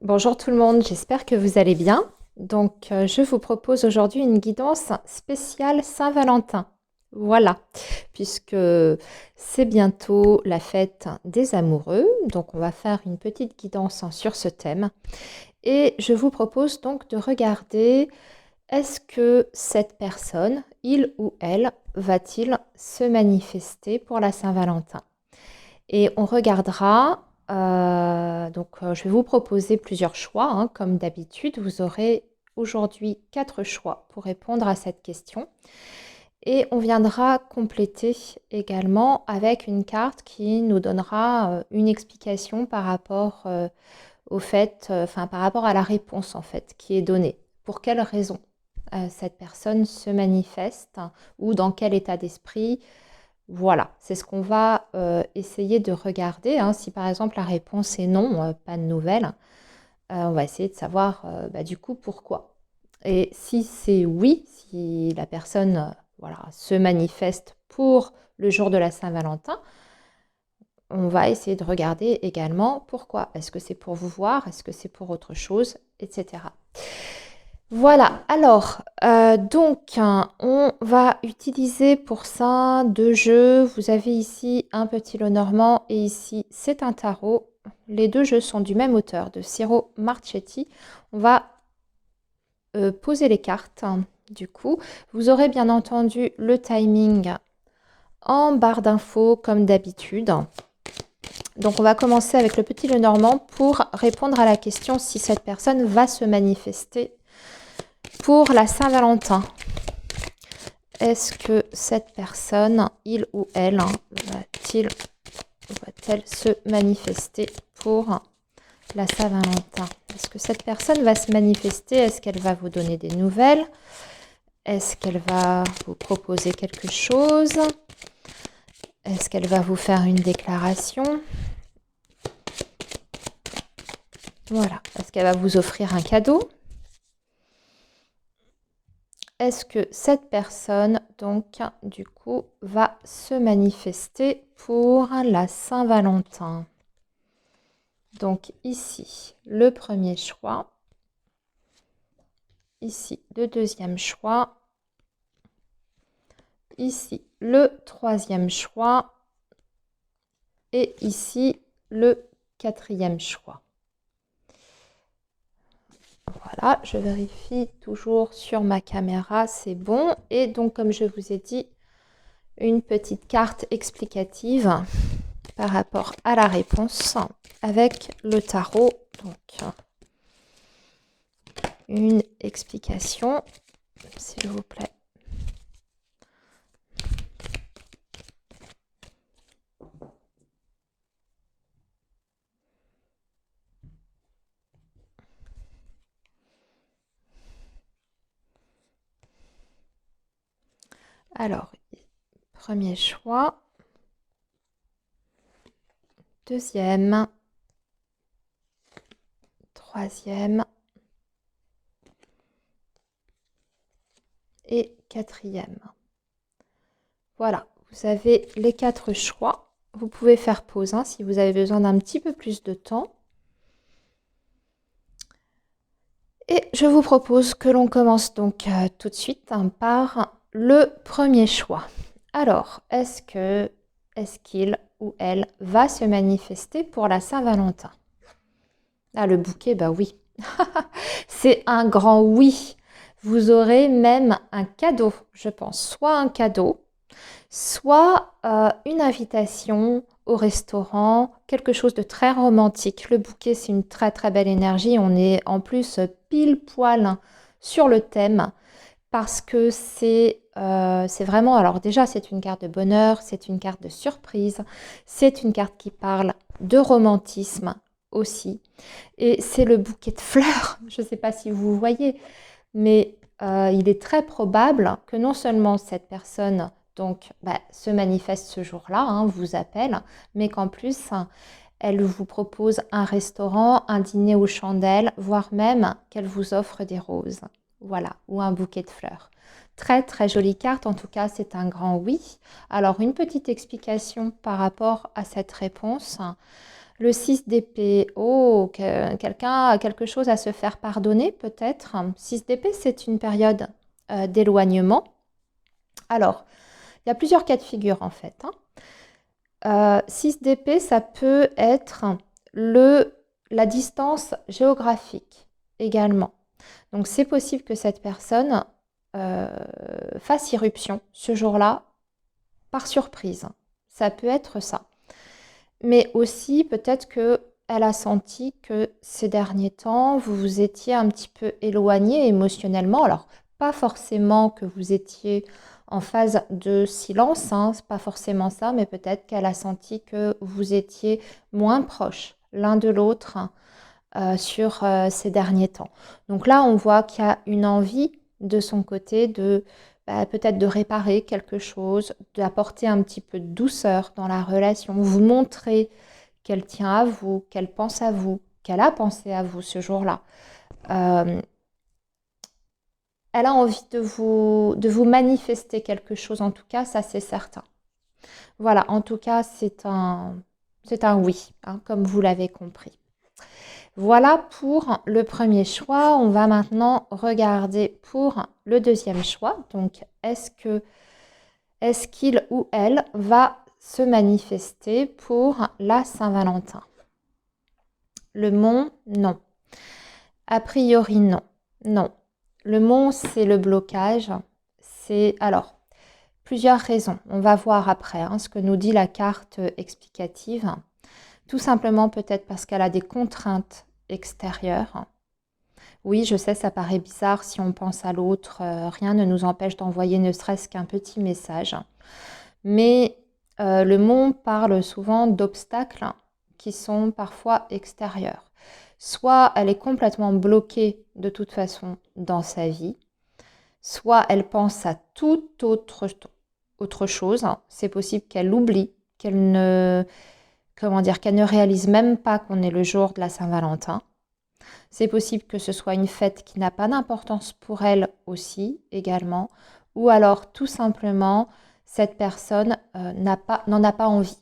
Bonjour tout le monde, j'espère que vous allez bien. Je vous propose aujourd'hui une guidance spéciale Saint-Valentin. Voilà, puisque c'est bientôt la fête des amoureux, donc on va faire une petite guidance sur ce thème. Et je vous propose donc de regarder, est-ce que cette personne, il ou elle, va-t-il se manifester pour la Saint-Valentin? Et on regardera, je vais vous proposer plusieurs choix, hein, comme d'habitude. Vous aurez aujourd'hui 4 choix pour répondre à cette question. Et on viendra compléter également avec une carte qui nous donnera une explication par rapport au fait, par rapport à la réponse en fait qui est donnée. Pour quelle raison cette personne se manifeste ou dans quel état d'esprit. Voilà, c'est ce qu'on va essayer de regarder, hein. Si par exemple la réponse est non, pas de nouvelles, on va essayer de savoir du coup pourquoi. Et si c'est oui, si la personne voilà, se manifeste pour le jour de la Saint-Valentin, on va essayer de regarder également pourquoi. Est-ce que c'est pour vous voir? Est-ce que c'est pour autre chose? Etc. Voilà, alors, on va utiliser pour ça 2 jeux. Vous avez ici un petit Lenormand et ici c'est un tarot. Les 2 jeux sont du même auteur, de Ciro Marchetti. On va poser les cartes. Du coup, vous aurez bien entendu le timing en barre d'infos comme d'habitude. Donc on va commencer avec le petit Lenormand pour répondre à la question si cette personne va se manifester pour la Saint-Valentin. Est-ce que cette personne, il ou elle, va-t-elle se manifester pour la Saint-Valentin? Est-ce que cette personne va se manifester? Est-ce qu'elle va vous donner des nouvelles? Est-ce qu'elle va vous proposer quelque chose? Est-ce qu'elle va vous faire une déclaration? Voilà. Est-ce qu'elle va vous offrir un cadeau? Est-ce que cette personne, donc, du coup, va se manifester pour la Saint-Valentin? Donc ici, le premier choix. Ici, le deuxième choix. Ici, le troisième choix. Et ici, le quatrième choix. Voilà, je vérifie toujours sur ma caméra, c'est bon. Et donc, comme je vous ai dit, une petite carte explicative par rapport à la réponse avec le tarot. Donc, une explication, s'il vous plaît. Alors, premier choix. Deuxième. Troisième. Et quatrième. Voilà, vous avez les 4 choix. Vous pouvez faire pause hein, si vous avez besoin d'un petit peu plus de temps. Et je vous propose que l'on commence donc tout de suite hein, par le premier choix. Alors, est-ce qu'il ou elle va se manifester pour la Saint-Valentin? Ah, le bouquet, bah oui. C'est un grand oui. Vous aurez même un cadeau, je pense. Soit un cadeau, soit une invitation au restaurant, quelque chose de très romantique. Le bouquet, c'est une très très belle énergie. On est en plus pile poil sur le thème parce que c'est vraiment, alors déjà c'est une carte de bonheur, c'est une carte de surprise, c'est une carte qui parle de romantisme aussi. Et c'est le bouquet de fleurs, je ne sais pas si vous voyez, mais il est très probable que non seulement cette personne se manifeste ce jour-là, hein, vous appelle, mais qu'en plus, elle vous propose un restaurant, un dîner aux chandelles, voire même qu'elle vous offre des roses. Voilà, ou un bouquet de fleurs. Très très jolie carte, en tout cas c'est un grand oui. Alors une petite explication par rapport à cette réponse. Le 6 d'épée, oh, quelqu'un a quelque chose à se faire pardonner peut-être. 6 d'épée, c'est une période d'éloignement. Alors, il y a plusieurs cas de figure en fait. 6 d'épée, ça peut être la distance géographique également. Donc, c'est possible que cette personne fasse irruption ce jour-là par surprise. Ça peut être ça. Mais aussi, peut-être qu'elle a senti que ces derniers temps, vous vous étiez un petit peu éloigné émotionnellement. Alors, pas forcément que vous étiez en phase de silence, hein, c'est pas forcément ça, mais peut-être qu'elle a senti que vous étiez moins proches l'un de l'autre sur ces derniers temps. Donc là, on voit qu'il y a une envie de son côté de peut-être de réparer quelque chose, d'apporter un petit peu de douceur dans la relation, vous montrer qu'elle tient à vous, qu'elle pense à vous, qu'elle a pensé à vous ce jour-là. Elle a envie de vous manifester quelque chose, en tout cas, ça c'est certain. Voilà, en tout cas, c'est un oui, hein, comme vous l'avez compris. Voilà pour le premier choix. On va maintenant regarder pour le deuxième choix. Donc, est-ce qu'il ou elle va se manifester pour la Saint-Valentin? Le mont, non. A priori, non. Non. Le mont, c'est le blocage. C'est alors plusieurs raisons. On va voir après ce que nous dit la carte explicative. Tout simplement peut-être parce qu'elle a des contraintes extérieures. Oui, je sais, ça paraît bizarre si on pense à l'autre. Rien ne nous empêche d'envoyer ne serait-ce qu'un petit message. Mais le mont parle souvent d'obstacles qui sont parfois extérieurs. Soit elle est complètement bloquée de toute façon dans sa vie, soit elle pense à toute autre chose. C'est possible qu'elle oublie, qu'elle ne réalise même pas qu'on est le jour de la Saint-Valentin. C'est possible que ce soit une fête qui n'a pas d'importance pour elle aussi, également. Ou alors, tout simplement, cette personne n'en a pas envie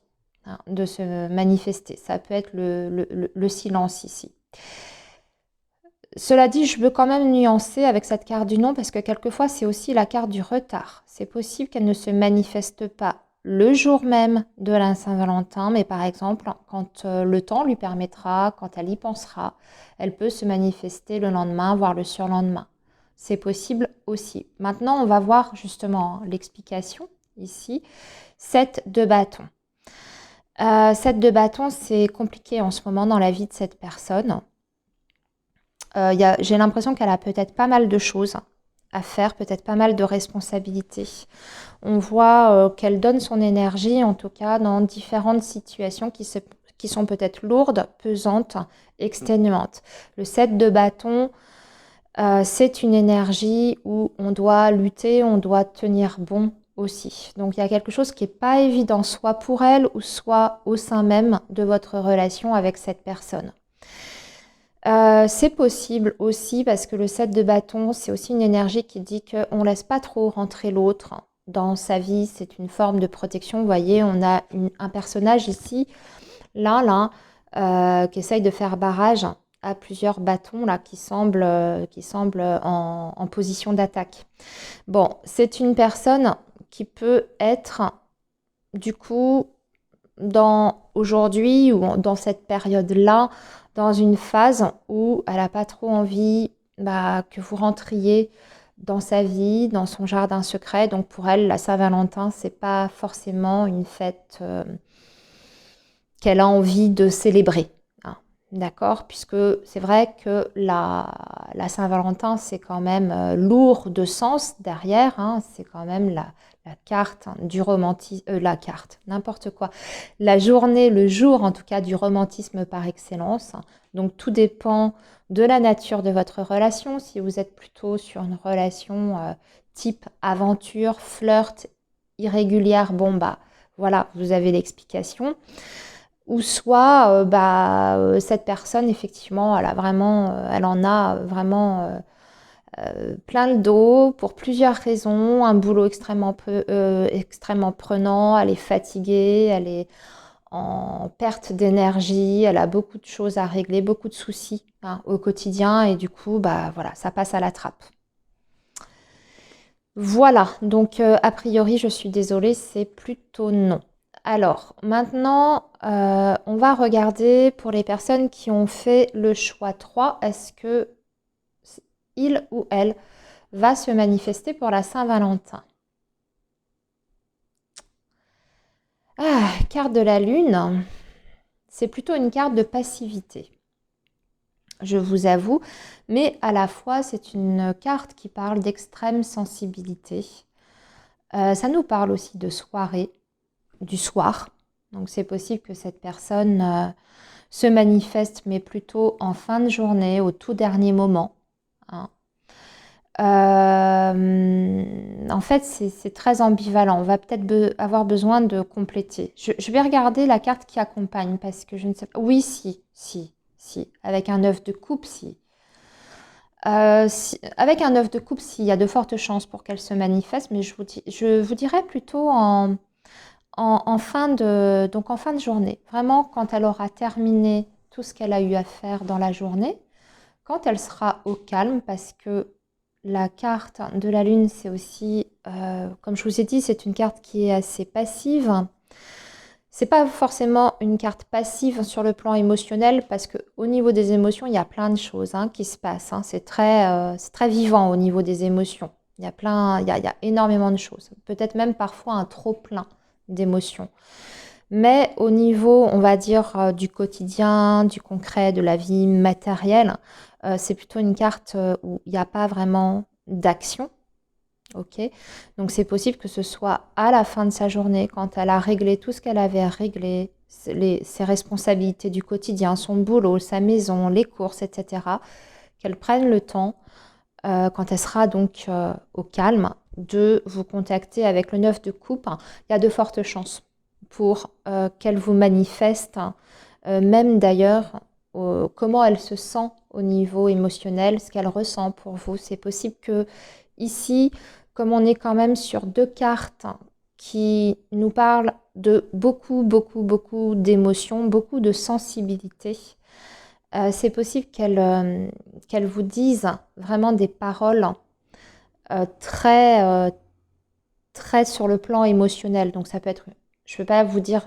de se manifester. Ça peut être le silence ici. Cela dit, je veux quand même nuancer avec cette carte du non parce que quelquefois, c'est aussi la carte du retard. C'est possible qu'elle ne se manifeste pas le jour même de la Saint-Valentin, mais par exemple, quand le temps lui permettra, quand elle y pensera, elle peut se manifester le lendemain, voire le surlendemain. C'est possible aussi. Maintenant, on va voir justement l'explication ici. 7 de bâton. 7 de bâton, c'est compliqué en ce moment dans la vie de cette personne. J'ai l'impression qu'elle a peut-être pas mal de choses à faire, peut-être pas mal de responsabilités. On voit qu'elle donne son énergie, en tout cas, dans différentes situations qui sont peut-être lourdes, pesantes, exténuantes. Le 7 de bâton, c'est une énergie où on doit lutter, on doit tenir bon aussi. Donc il y a quelque chose qui n'est pas évident, soit pour elle ou soit au sein même de votre relation avec cette personne. C'est possible aussi parce que le 7 de bâton, c'est aussi une énergie qui dit qu'on ne laisse pas trop rentrer l'autre dans sa vie. C'est une forme de protection. Vous voyez, on a un personnage ici, là, qui essaye de faire barrage à plusieurs bâtons là, qui semblent en position d'attaque. Bon, c'est une personne qui peut être, du coup, aujourd'hui ou dans cette période-là, dans une phase où elle n'a pas trop envie que vous rentriez dans sa vie, dans son jardin secret. Donc pour elle, la Saint-Valentin, c'est pas forcément une fête qu'elle a envie de célébrer. D'accord? Puisque c'est vrai que la Saint-Valentin, c'est quand même lourd de sens derrière. C'est quand même la carte du romantisme, la carte, n'importe quoi. La journée, le jour en tout cas du romantisme par excellence. Donc tout dépend de la nature de votre relation. Si vous êtes plutôt sur une relation type aventure, flirt, irrégulière, voilà, vous avez l'explication. Ou soit cette personne, effectivement, elle en a vraiment plein le dos pour plusieurs raisons. Un boulot extrêmement prenant, elle est fatiguée, elle est en perte d'énergie, elle a beaucoup de choses à régler, beaucoup de soucis au quotidien et du coup, bah voilà, ça passe à la trappe. Voilà, donc a priori, je suis désolée, c'est plutôt non. Alors, maintenant, on va regarder pour les personnes qui ont fait le choix 3, est-ce que il ou elle va se manifester pour la Saint-Valentin? Ah, carte de la Lune, c'est plutôt une carte de passivité, je vous avoue, mais à la fois, c'est une carte qui parle d'extrême sensibilité. Ça nous parle aussi de soirée, du soir. Donc c'est possible que cette personne se manifeste, mais plutôt en fin de journée, au tout dernier moment, hein. En fait, c'est très ambivalent. On va peut-être avoir besoin de compléter. Je vais regarder la carte qui accompagne parce que je ne sais pas. Oui, si. Avec un œuf de coupe, si. Avec un œuf de coupe, s'il y a de fortes chances pour qu'elle se manifeste, mais je vous dirais plutôt en fin donc en fin de journée. Vraiment, quand elle aura terminé tout ce qu'elle a eu à faire dans la journée, quand elle sera au calme, parce que la carte de la Lune, c'est aussi, comme je vous ai dit, c'est une carte qui est assez passive. C'est pas forcément une carte passive sur le plan émotionnel, parce qu'au niveau des émotions, il y a plein de choses qui se passent. C'est très vivant au niveau des émotions. Il y a énormément de choses. Peut-être même parfois un trop plein d'émotions. Mais au niveau, on va dire, du quotidien, du concret, de la vie matérielle, c'est plutôt une carte où il n'y a pas vraiment d'action. Ok, donc c'est possible que ce soit à la fin de sa journée, quand elle a réglé tout ce qu'elle avait à régler, ses responsabilités du quotidien, son boulot, sa maison, les courses, etc., qu'elle prenne le temps, quand elle sera donc au calme, de vous contacter avec le 9 de coupe. Il y a de fortes chances pour qu'elle vous manifeste, même d'ailleurs, comment elle se sent au niveau émotionnel, ce qu'elle ressent pour vous. C'est possible que ici, comme on est quand même sur deux cartes qui nous parlent de beaucoup d'émotions, beaucoup de sensibilité, c'est possible qu'elle vous dise vraiment des paroles très sur le plan émotionnel. Donc ça peut être, je ne peux pas vous dire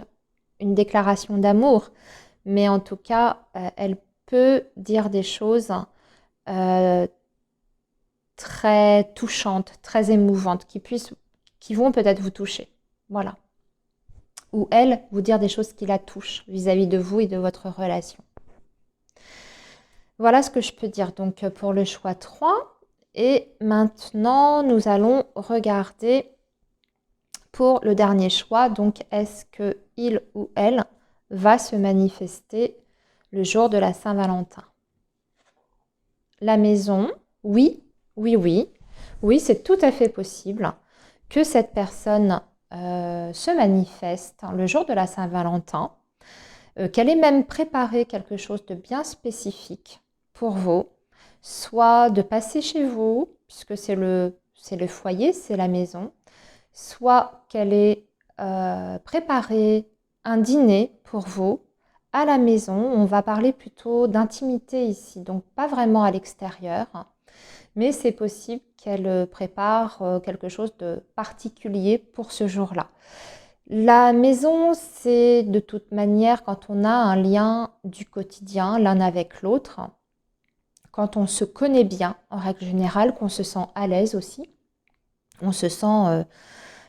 une déclaration d'amour, mais en tout cas, elle peut dire des choses euh, très touchantes, très émouvantes, qui vont peut-être vous toucher. Voilà. Ou elle, vous dire des choses qui la touchent vis-à-vis de vous et de votre relation. Voilà ce que je peux dire donc pour le choix 3. Et maintenant, nous allons regarder pour le dernier choix. Donc, est-ce que il ou elle va se manifester le jour de la Saint-Valentin? La maison, oui, oui. Oui, c'est tout à fait possible que cette personne se manifeste le jour de la Saint-Valentin, qu'elle ait même préparé quelque chose de bien spécifique pour vous, soit de passer chez vous, puisque c'est le foyer, c'est la maison, soit qu'elle ait préparé un dîner pour vous à la maison. On va parler plutôt d'intimité ici, donc pas vraiment à l'extérieur, mais c'est possible qu'elle prépare quelque chose de particulier pour ce jour-là. La maison, c'est de toute manière quand on a un lien du quotidien l'un avec l'autre, quand on se connaît bien en règle générale, qu'on se sent à l'aise aussi, on se sent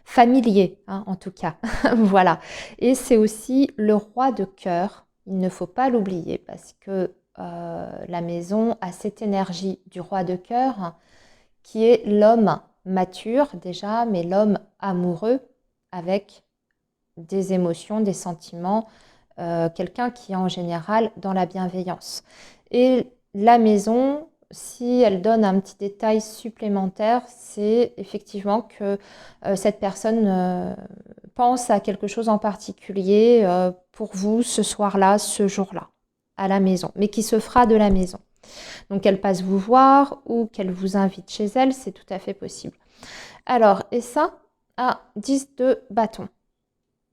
familier en tout cas. Voilà. Et c'est aussi le roi de cœur, il ne faut pas l'oublier parce que la maison a cette énergie du roi de cœur qui est l'homme mature déjà, mais l'homme amoureux avec des émotions, des sentiments, quelqu'un qui est en général dans la bienveillance. Et la maison, si elle donne un petit détail supplémentaire, c'est effectivement que cette personne pense à quelque chose en particulier pour vous ce soir-là, ce jour-là, à la maison, mais qui se fera de la maison. Donc qu'elle passe vous voir ou qu'elle vous invite chez elle, c'est tout à fait possible. Alors, et ça, 10 de bâton.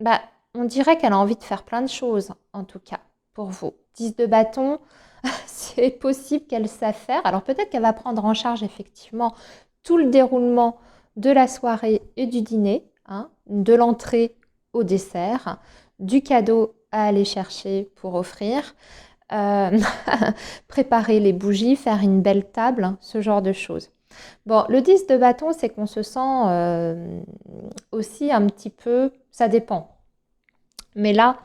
Bah, on dirait qu'elle a envie de faire plein de choses, en tout cas, pour vous. 10 de bâton, c'est possible qu'elle s'affaire. Alors peut-être qu'elle va prendre en charge effectivement tout le déroulement de la soirée et du dîner, hein, de l'entrée au dessert, du cadeau à aller chercher pour offrir, préparer les bougies, faire une belle table, ce genre de choses. Bon, le 10 de bâton, c'est qu'on se sent aussi un petit peu, ça dépend. Mais là,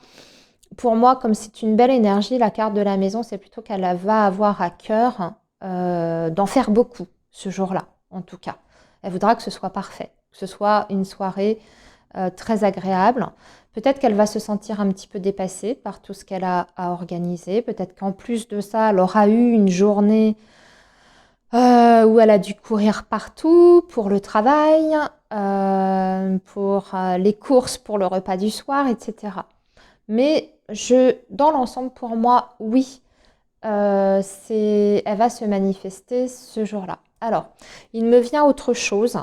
pour moi, comme c'est une belle énergie, la carte de la maison, c'est plutôt qu'elle va avoir à cœur d'en faire beaucoup ce jour-là, en tout cas. Elle voudra que ce soit parfait, que ce soit une soirée très agréable. Peut-être qu'elle va se sentir un petit peu dépassée par tout ce qu'elle a à organiser. Peut-être qu'en plus de ça, elle aura eu une journée où elle a dû courir partout pour le travail, pour les courses, pour le repas du soir, etc. Mais dans l'ensemble, pour moi, oui, elle va se manifester ce jour-là. Alors, il me vient autre chose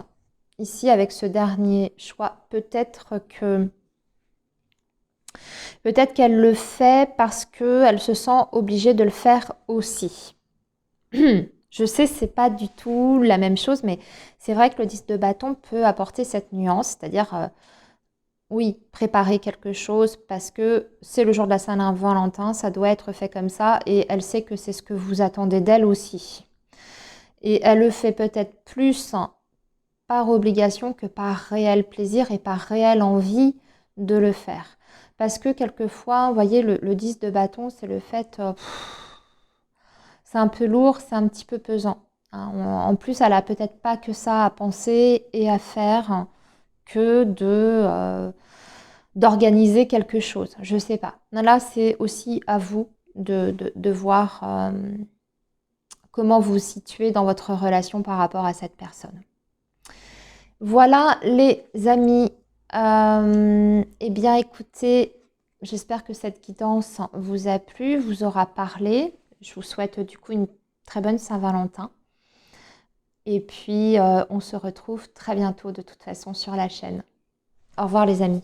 ici avec ce dernier choix. Peut-être qu'elle le fait parce qu'elle se sent obligée de le faire aussi. Je sais, c'est pas du tout la même chose, mais c'est vrai que le 10 de bâton peut apporter cette nuance, c'est-à-dire, oui, préparer quelque chose parce que c'est le jour de la Saint-Valentin, ça doit être fait comme ça, et elle sait que c'est ce que vous attendez d'elle aussi. Et elle le fait peut-être plus par obligation que par réel plaisir et par réelle envie de le faire. Parce que quelquefois, vous voyez, le 10 de bâton, c'est le fait... c'est un peu lourd, c'est un petit peu pesant. Hein. En plus, elle a peut-être pas que ça à penser et à faire que d'organiser quelque chose. Je ne sais pas. Là, c'est aussi à vous de voir comment vous vous situez dans votre relation par rapport à cette personne. Voilà les amis. Eh bien écoutez, j'espère que cette guidance vous a plu, vous aura parlé. Je vous souhaite du coup une très bonne Saint-Valentin. Et puis on se retrouve très bientôt de toute façon sur la chaîne. Au revoir les amis.